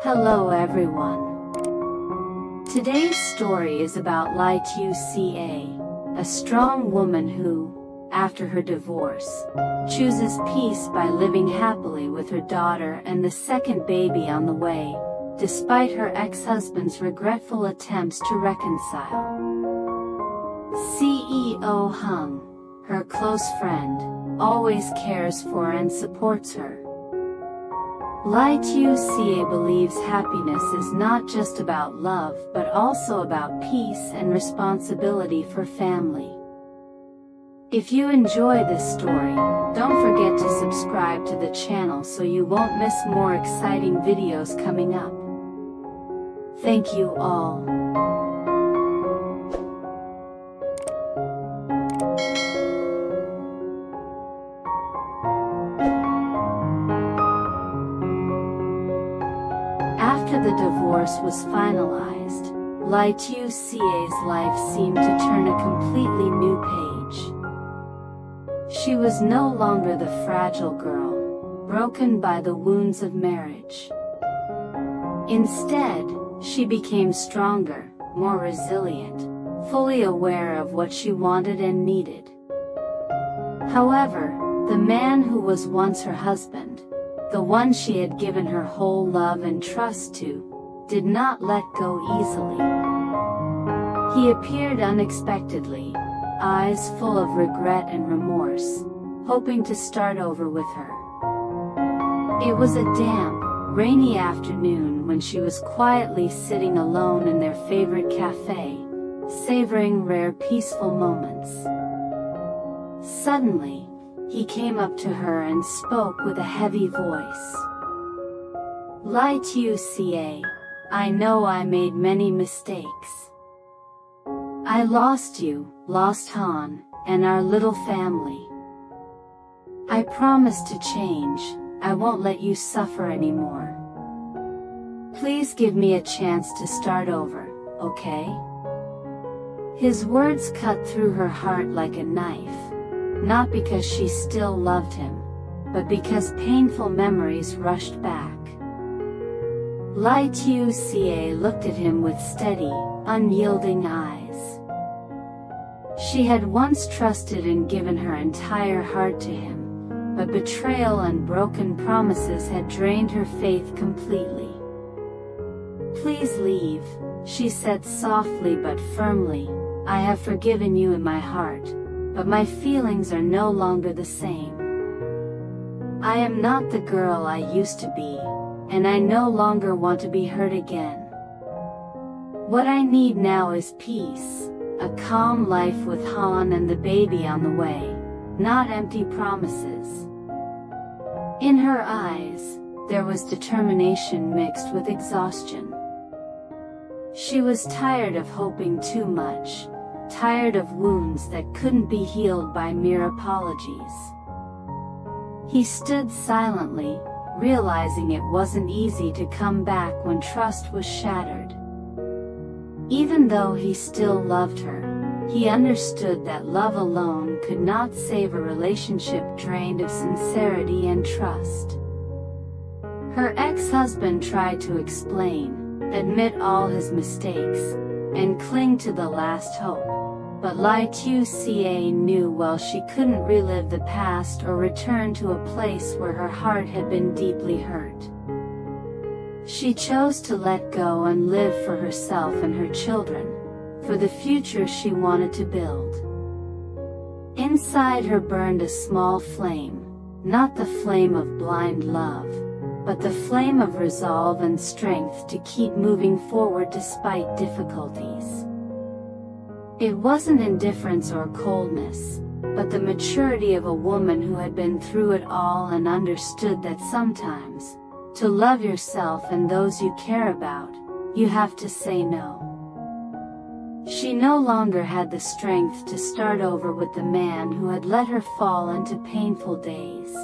Hello everyone. Today's story is about lytueuca, a strong woman who, after her divorce, chooses peace by living happily with her daughter and the second baby on the way, despite her ex-husband's regretful attempts to reconcile. CEO Hung, her close friend, always cares for and supports her. Lytueuca believes happiness is not just about love but also about peace and responsibility for family. If you enjoy this story, don't forget to subscribe to the channel so you won't miss more exciting videos coming up. Thank you all. After the divorce was finalized, Lytueuca's life seemed to turn a completely new page. She was no longer the fragile girl, broken by the wounds of marriage. Instead, she became stronger, more resilient, fully aware of what she wanted and needed. However, the man who was once her husband, the one she had given her whole love and trust to, did not let go easily. He appeared unexpectedly, eyes full of regret and remorse, hoping to start over with her. It was a damp, rainy afternoon when she was quietly sitting alone in their favorite cafe, savoring rare peaceful moments. Suddenly, he came up to her and spoke with a heavy voice. Lytueuca, I know I made many mistakes. I lost you, lost Han, and our little family. I promise to change, I won't let you suffer anymore. Please give me a chance to start over, okay? His words cut through her heart like a knife. Not because she still loved him, but because painful memories rushed back. Lytueuca looked at him with steady, unyielding eyes. She had once trusted and given her entire heart to him, but betrayal and broken promises had drained her faith completely. Please leave, she said softly but firmly. I have forgiven you in my heart, but my feelings are no longer the same. I am not the girl I used to be, and I no longer want to be hurt again. What I need now is peace, a calm life with Han and the baby on the way, not empty promises. In her eyes, there was determination mixed with exhaustion. She was tired of hoping too much, tired of wounds that couldn't be healed by mere apologies. He stood silently, realizing it wasn't easy to come back when trust was shattered. Even though he still loved her, he understood that love alone could not save a relationship drained of sincerity and trust. Her ex-husband tried to explain, admit all his mistakes, and cling to the last hope. But Lytueuca knew well she couldn't relive the past or return to a place where her heart had been deeply hurt. She chose to let go and live for herself and her children, for the future she wanted to build. Inside her burned a small flame, not the flame of blind love, but the flame of resolve and strength to keep moving forward despite difficulties. It wasn't indifference or coldness, but the maturity of a woman who had been through it all and understood that sometimes, to love yourself and those you care about, you have to say no. She no longer had the strength to start over with the man who had let her fall into painful days.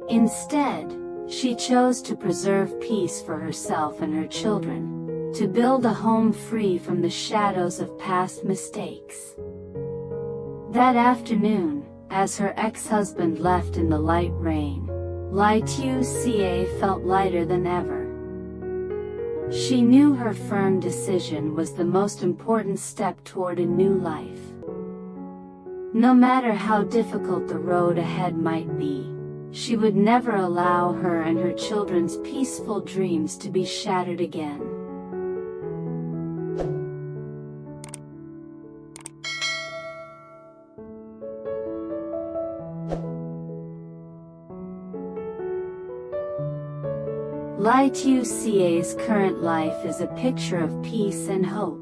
Instead, she chose to preserve peace for herself and her children, to build a home free from the shadows of past mistakes. That afternoon, as her ex-husband left in the light rain, Lytueuca felt lighter than ever. She knew her firm decision was the most important step toward a new life. No matter how difficult the road ahead might be, she would never allow her and her children's peaceful dreams to be shattered again. Lytieuca's current life is a picture of peace and hope.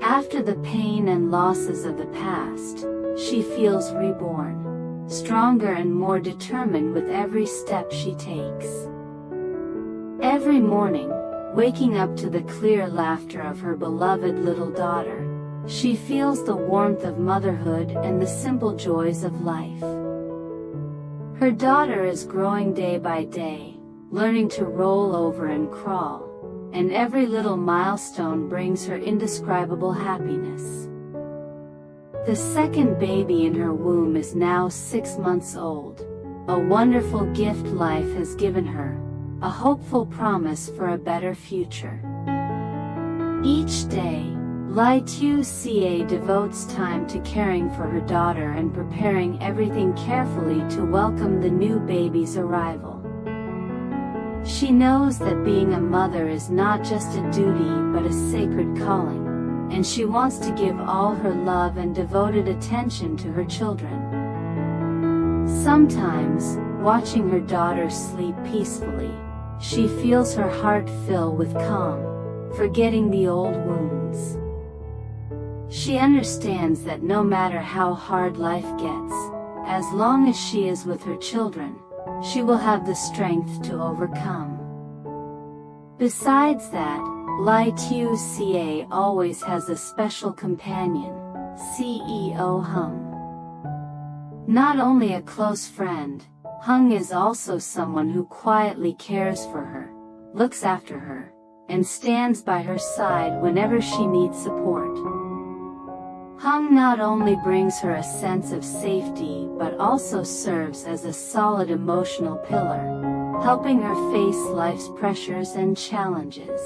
After the pain and losses of the past, she feels reborn, stronger and more determined with every step she takes. Every morning, waking up to the clear laughter of her beloved little daughter, she feels the warmth of motherhood and the simple joys of life. Her daughter is growing day by day, learning to roll over and crawl, and every little milestone brings her indescribable happiness. The second baby in her womb is now 6 months old, a wonderful gift life has given her, a hopeful promise for a better future. Each day, Lytieuca devotes time to caring for her daughter and preparing everything carefully to welcome the new baby's arrival. She knows that being a mother is not just a duty but a sacred calling, and she wants to give all her love and devoted attention to her children. Sometimes, watching her daughter sleep peacefully, she feels her heart fill with calm, forgetting the old wounds. She understands that no matter how hard life gets, as long as she is with her children, she will have the strength to overcome. Besides that, Lytieuca always has a special companion, CEO Hung. Not only a close friend, Hung is also someone who quietly cares for her, looks after her, and stands by her side whenever she needs support. Hung not only brings her a sense of safety but also serves as a solid emotional pillar, helping her face life's pressures and challenges.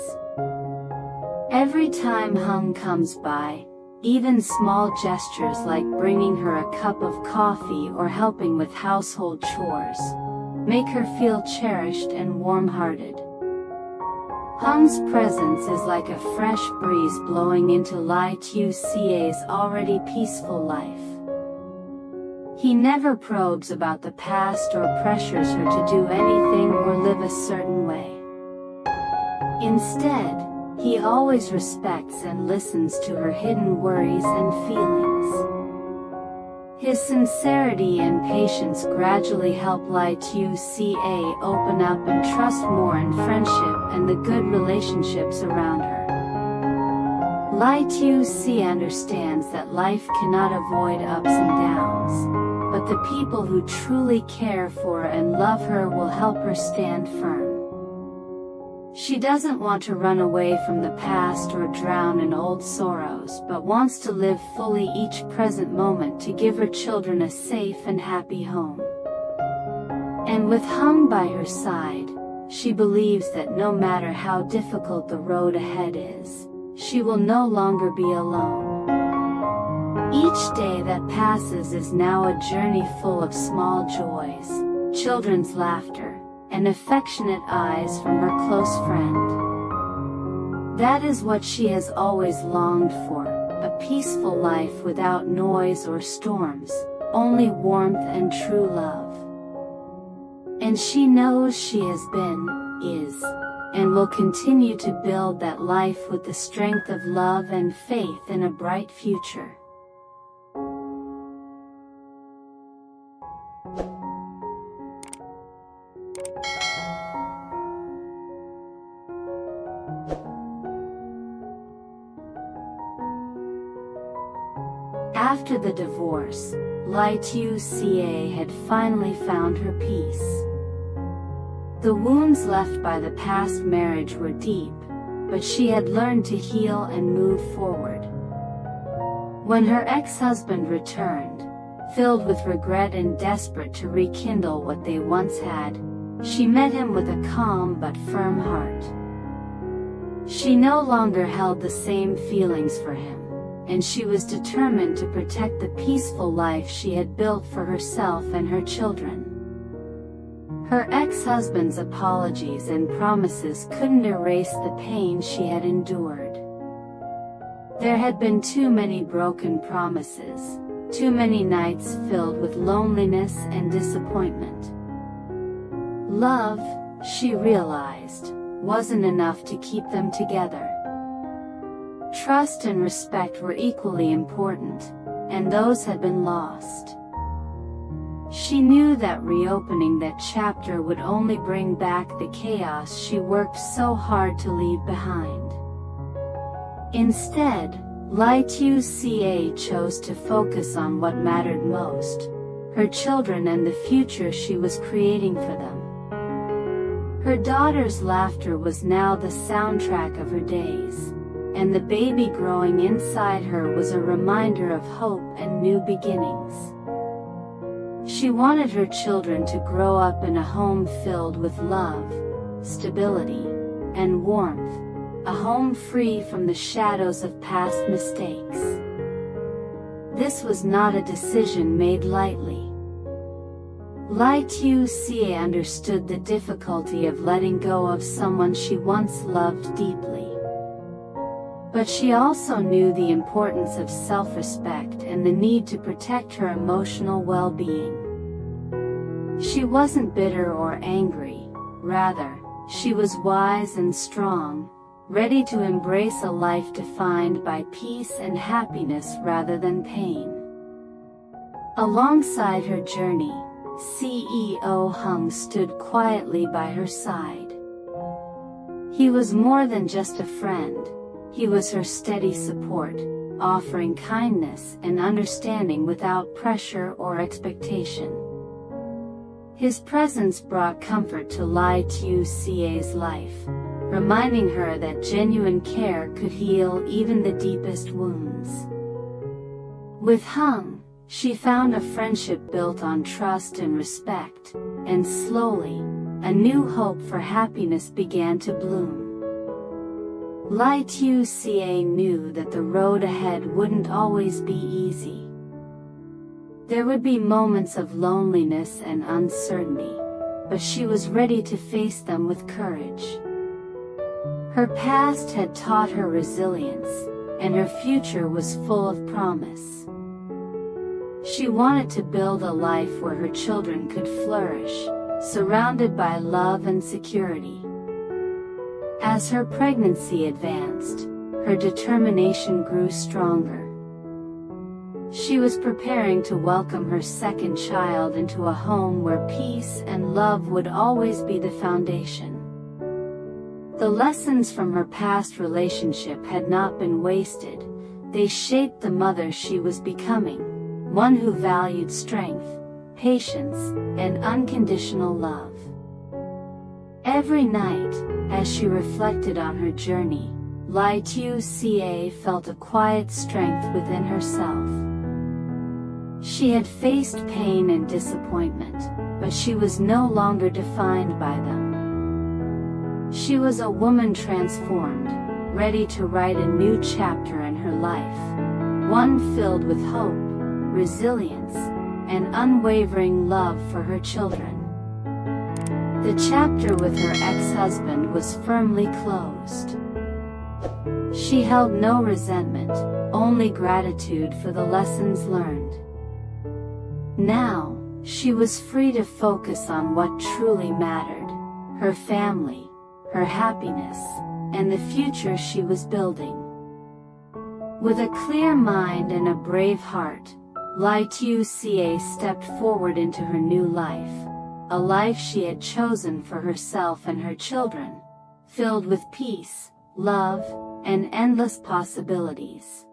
Every time Hung comes by, even small gestures like bringing her a cup of coffee or helping with household chores, make her feel cherished and warm-hearted. Hung's presence is like a fresh breeze blowing into Lytieuca's already peaceful life. He never probes about the past or pressures her to do anything or live a certain way. Instead, he always respects and listens to her hidden worries and feelings. His sincerity and patience gradually help Lytieuca open up and trust more in friendship and the good relationships around her. Lytieuca understands that life cannot avoid ups and downs, but the people who truly care for and love her will help her stand firm. She doesn't want to run away from the past or drown in old sorrows but wants to live fully each present moment to give her children a safe and happy home. And with Hung by her side, she believes that no matter how difficult the road ahead is, she will no longer be alone. Each day that passes is now a journey full of small joys, children's laughter, and affectionate eyes from her close friend. That is what she has always longed for, a peaceful life without noise or storms, only warmth and true love. And she knows she has been, is, and will continue to build that life with the strength of love and faith in a bright future. After the divorce, Lytieuca had finally found her peace. The wounds left by the past marriage were deep, but she had learned to heal and move forward. When her ex-husband returned, filled with regret and desperate to rekindle what they once had, she met him with a calm but firm heart. She no longer held the same feelings for him, and she was determined to protect the peaceful life she had built for herself and her children. Her ex-husband's apologies and promises couldn't erase the pain she had endured. There had been too many broken promises, too many nights filled with loneliness and disappointment. Love, she realized, wasn't enough to keep them together. Trust and respect were equally important, and those had been lost. She knew that reopening that chapter would only bring back the chaos she worked so hard to leave behind. Instead, Lytuca chose to focus on what mattered most: her children and the future she was creating for them. Her daughter's laughter was now the soundtrack of her days, and the baby growing inside her was a reminder of hope and new beginnings. She wanted her children to grow up in a home filled with love, stability, and warmth, a home free from the shadows of past mistakes. This was not a decision made lightly. Lytuca understood the difficulty of letting go of someone she once loved deeply. But she also knew the importance of self-respect and the need to protect her emotional well-being. She wasn't bitter or angry, rather, she was wise and strong, ready to embrace a life defined by peace and happiness rather than pain. Alongside her journey, CEO Hung stood quietly by her side. He was more than just a friend, he was her steady support, offering kindness and understanding without pressure or expectation. His presence brought comfort to Lytuca's life, reminding her that genuine care could heal even the deepest wounds. With Hung, she found a friendship built on trust and respect, and slowly, a new hope for happiness began to bloom. Lytuca knew that the road ahead wouldn't always be easy. There would be moments of loneliness and uncertainty, but she was ready to face them with courage. Her past had taught her resilience, and her future was full of promise. She wanted to build a life where her children could flourish, surrounded by love and security. As her pregnancy advanced, her determination grew stronger. She was preparing to welcome her second child into a home where peace and love would always be the foundation. The lessons from her past relationship had not been wasted, they shaped the mother she was becoming. One who valued strength, patience, and unconditional love. Every night, as she reflected on her journey, Lytuca felt a quiet strength within herself. She had faced pain and disappointment, but she was no longer defined by them. She was a woman transformed, ready to write a new chapter in her life, one filled with hope, resilience, and unwavering love for her children. The chapter with her ex-husband was firmly closed. She held no resentment, only gratitude for the lessons learned. Now, she was free to focus on what truly mattered: her family, her happiness, and the future she was building. With a clear mind and a brave heart, Lytuca stepped forward into her new life, a life she had chosen for herself and her children, filled with peace, love, and endless possibilities.